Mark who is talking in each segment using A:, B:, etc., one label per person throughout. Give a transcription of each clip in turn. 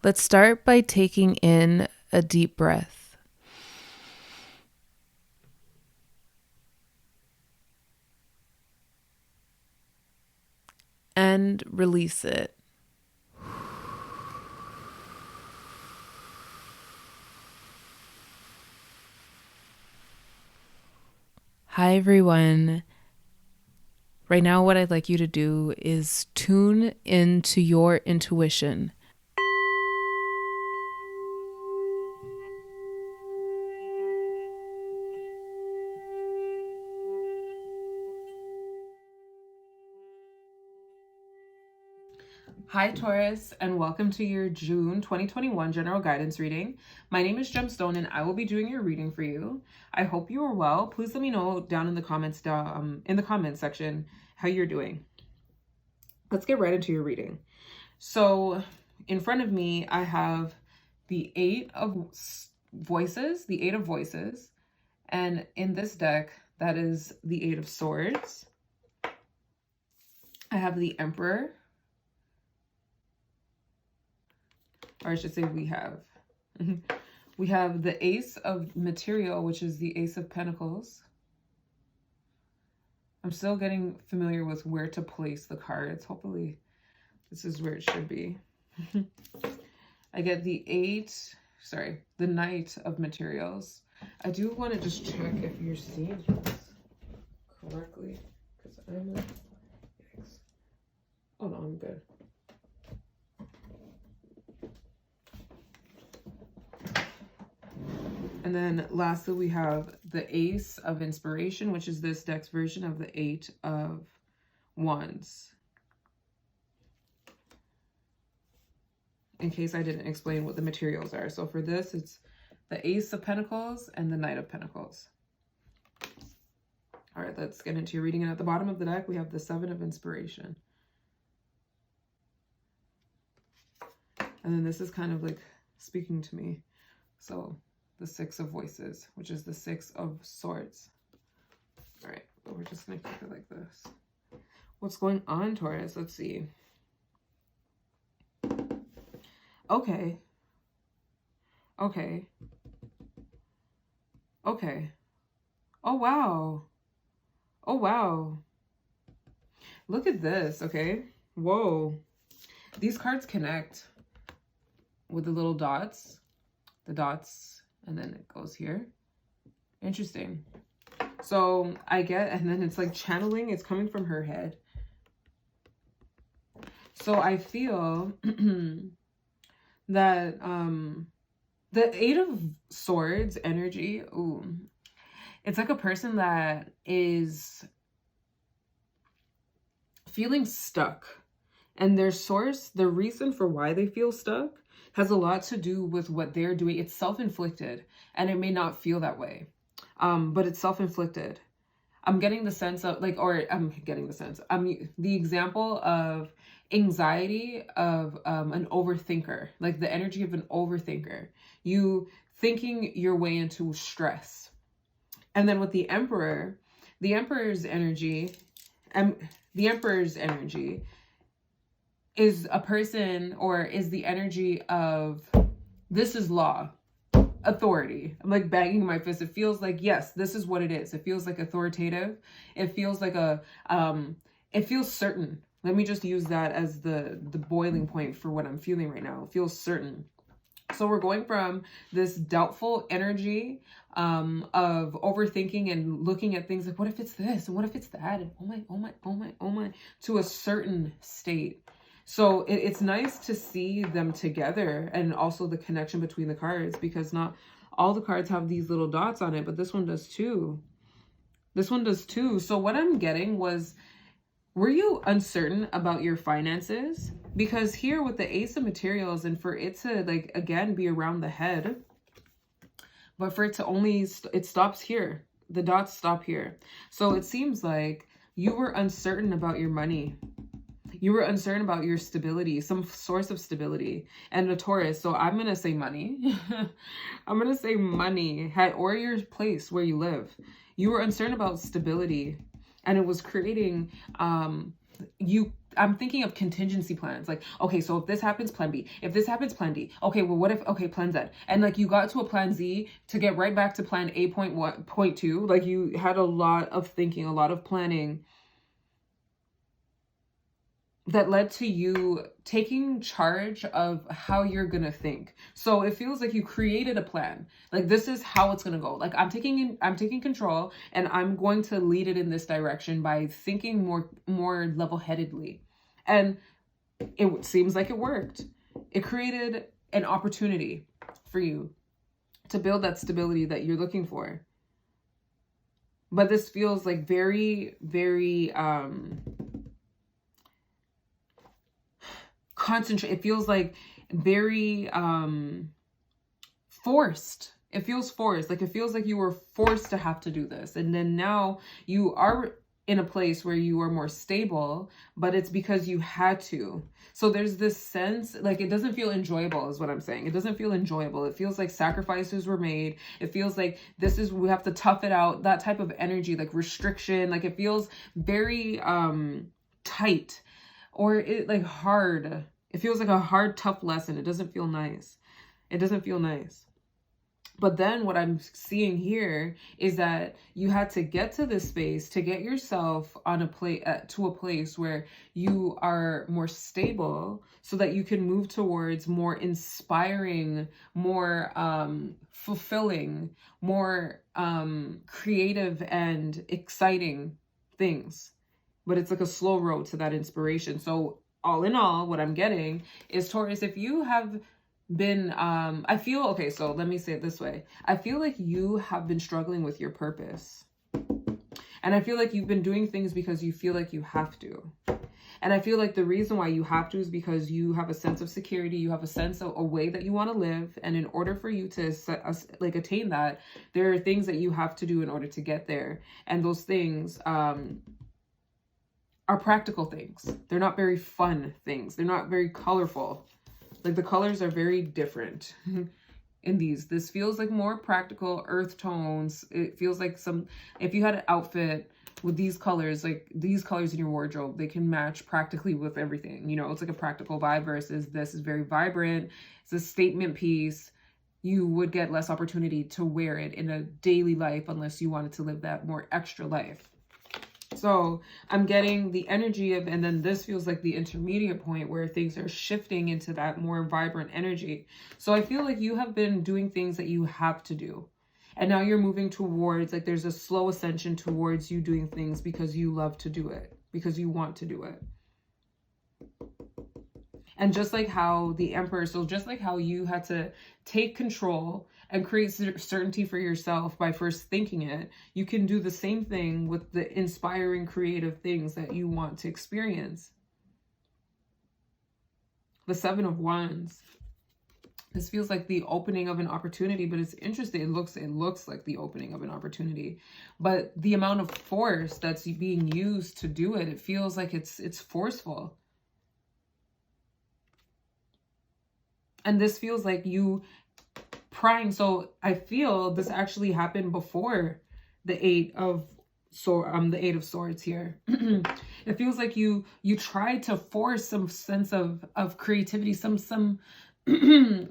A: Let's start by taking in a deep breath. And release it. Hi, everyone. Right now, what I'd like you to do is tune into your intuition. Hi, Taurus, and welcome to your June 2021 general guidance reading. My name is Gemstone, and I will be doing your reading for you. I hope you are well. Please let me know down in the comments section how you're doing. Let's get right into your reading. So, in front of me, I have the Eight of Voices, and in this deck, that is the Eight of Swords. I have the Emperor. Or I should say we have the Ace of Material, which is the Ace of Pentacles. I'm still getting familiar with where to place the cards. Hopefully this is where it should be. I get the Knight of Materials. I do want to just check if you're seeing this correctly, because I'm like, yikes. Oh no, I'm good. And then lastly, we have the Ace of Inspiration, which is this deck's version of the Eight of Wands. In case I didn't explain what the materials are. So for this, it's the Ace of Pentacles and the Knight of Pentacles. All right, let's get into your reading. And at the bottom of the deck, we have the Seven of Inspiration. And then this is kind of like speaking to me. So the Six of Voices, which is the Six of Swords. All right, but we're just gonna keep it like this. What's going on, Taurus? Let's see. Okay. Okay. Okay. Oh, wow. Oh, wow. Look at this, okay? Whoa. These cards connect with the little dots. The dots, and then it goes here. Interesting. So I get, and then it's like channeling. It's coming from her head. So I feel that the Eight of Swords energy, ooh, it's like a person that is feeling stuck, and their source, the reason for why they feel stuck, has a lot to do with what they're doing. It's self-inflicted, and it may not feel that way, but it's self-inflicted. I'm getting the sense of the example of anxiety of an overthinker, like the energy of an overthinker, you thinking your way into stress. And then with the Emperor, the Emperor's energy is a person, or is the energy of, this is law, authority. I'm like banging my fist. It feels like, yes, this is what it is. It feels like authoritative. It feels like it feels certain. Let me just use that as the boiling point for what I'm feeling right now. It feels certain. So we're going from this doubtful energy of overthinking and looking at things like, what if it's this? And what if it's that? And oh my, to a certain state. So it's nice to see them together, and also the connection between the cards, because not all the cards have these little dots on it, but this one does too. This one does too. So what I'm getting was, were you uncertain about your finances? Because here with the Ace of Materials, and for it to like, again, be around the head, but for it to only, it stops here. The dots stop here. So it seems like you were uncertain about your money. You were uncertain about your stability, some source of stability. And a Taurus, so I'm going to say money. I'm going to say money, or your place where you live. You were uncertain about stability, and it was creating, I'm thinking of contingency plans. Like, okay, so if this happens, plan B. If this happens, plan D. Okay, well, what if, okay, plan Z. And like you got to a plan Z to get right back to plan A point 2. Like you had a lot of thinking, a lot of planning that led to you taking charge of how you're gonna think. So it feels like you created a plan. Like this is how it's gonna go. Like I'm taking control, and I'm going to lead it in this direction by thinking more level-headedly. And it seems like it worked. It created an opportunity for you to build that stability that you're looking for. But this feels like very, very concentrate. It feels like very forced. It feels forced. Like it feels like you were forced to have to do this. And then now you are in a place where you are more stable, but it's because you had to. So there's this sense, like it doesn't feel enjoyable is what I'm saying. It doesn't feel enjoyable. It feels like sacrifices were made. It feels like we have to tough it out. That type of energy, like restriction, like it feels very tight, or it like hard. It feels like a hard, tough lesson. It doesn't feel nice. It doesn't feel nice. But then what I'm seeing here is that you had to get to this space to get yourself on to a place where you are more stable, so that you can move towards more inspiring, more fulfilling, more creative and exciting things. But it's like a slow road to that inspiration. So all in all, what I'm getting is, Taurus, if you have been, I feel, okay, so let me say it this way. I feel like you have been struggling with your purpose. And I feel like you've been doing things because you feel like you have to. And I feel like the reason why you have to is because you have a sense of security. You have a sense of a way that you want to live. And in order for you to attain that, there are things that you have to do in order to get there. And those things, are practical things. They're not very fun things. They're not very colorful. Like the colors are very different in these. This feels like more practical earth tones. It feels like if you had an outfit with these colors, like these colors in your wardrobe, they can match practically with everything. You know, it's like a practical vibe versus this is very vibrant. It's a statement piece. You would get less opportunity to wear it in a daily life unless you wanted to live that more extra life. So I'm getting the energy of, and then this feels like the intermediate point where things are shifting into that more vibrant energy. So I feel like you have been doing things that you have to do. And now you're moving towards, like there's a slow ascension towards you doing things because you love to do it, because you want to do it. And just like how the Emperor, so just like how you had to take control and create certainty for yourself by first thinking it, you can do the same thing with the inspiring, creative things that you want to experience. The Seven of Wands. This feels like the opening of an opportunity, but it's interesting. It looks like the opening of an opportunity, but the amount of force that's being used to do it, it feels like it's forceful. And this feels like you prying. So I feel this actually happened before the Eight of Swords here. It feels like you tried to force some sense of creativity, some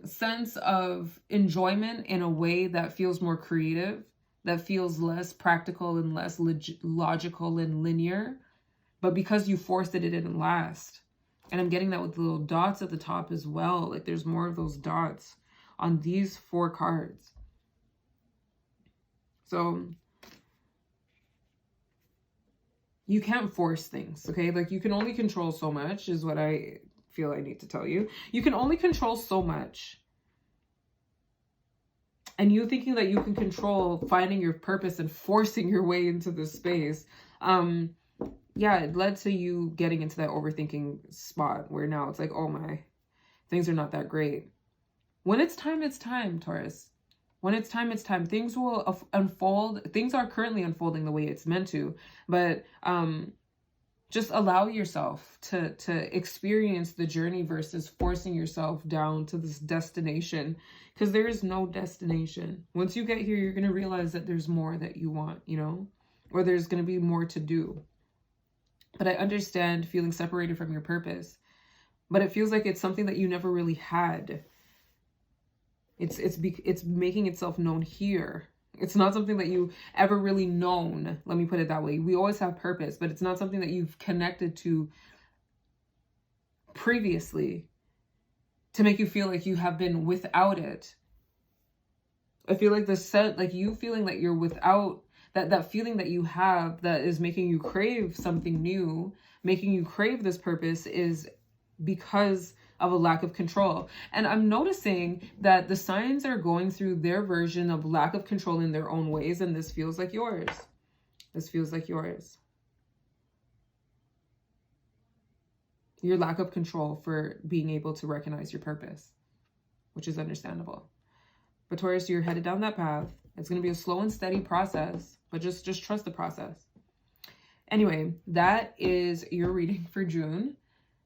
A: sense of enjoyment in a way that feels more creative, that feels less practical and less logical and linear. But because you forced it, it didn't last. And I'm getting that with the little dots at the top as well. Like there's more of those dots on these 4 cards. So you can't force things, okay? Like you can only control so much is what I feel I need to tell you. You can only control so much. And you thinking that you can control finding your purpose and forcing your way into this space, yeah, it led to you getting into that overthinking spot where now it's like, oh my, things are not that great. When it's time, Taurus. When it's time, it's time. Things will unfold. Things are currently unfolding the way it's meant to. But just allow yourself to experience the journey versus forcing yourself down to this destination. Because there is no destination. Once you get here, you're going to realize that there's more that you want, you know? Or there's going to be more to do. But I understand feeling separated from your purpose. But it feels like it's something that you never really had. It's making itself known here. It's not something that you ever really known. Let me put it that way. We always have purpose, but it's not something that you've connected to previously to make you feel like you have been without it. I feel like the set, like you feeling that you're without that feeling that you have that is making you crave something new, making you crave this purpose, is because of a lack of control. And I'm noticing that the signs are going through their version of lack of control in their own ways, and this feels like yours. This feels like yours. Your lack of control for being able to recognize your purpose, which is understandable. But Taurus, you're headed down that path. It's going to be a slow and steady process, but just trust the process. Anyway, that is your reading for June.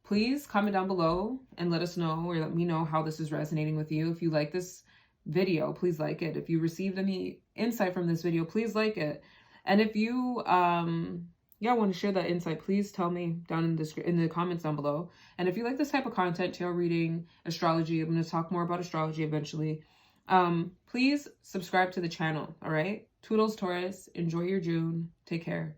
A: Please comment down below and let us know, or let me know how this is resonating with you. If you like this video, please like it. If you received any insight from this video, please like it. And if you want to share that insight, please tell me down in the comments down below. And if you like this type of content, tarot reading, astrology, I'm going to talk more about astrology eventually. Please subscribe to the channel. All right. Toodles, Taurus. Enjoy your June. Take care.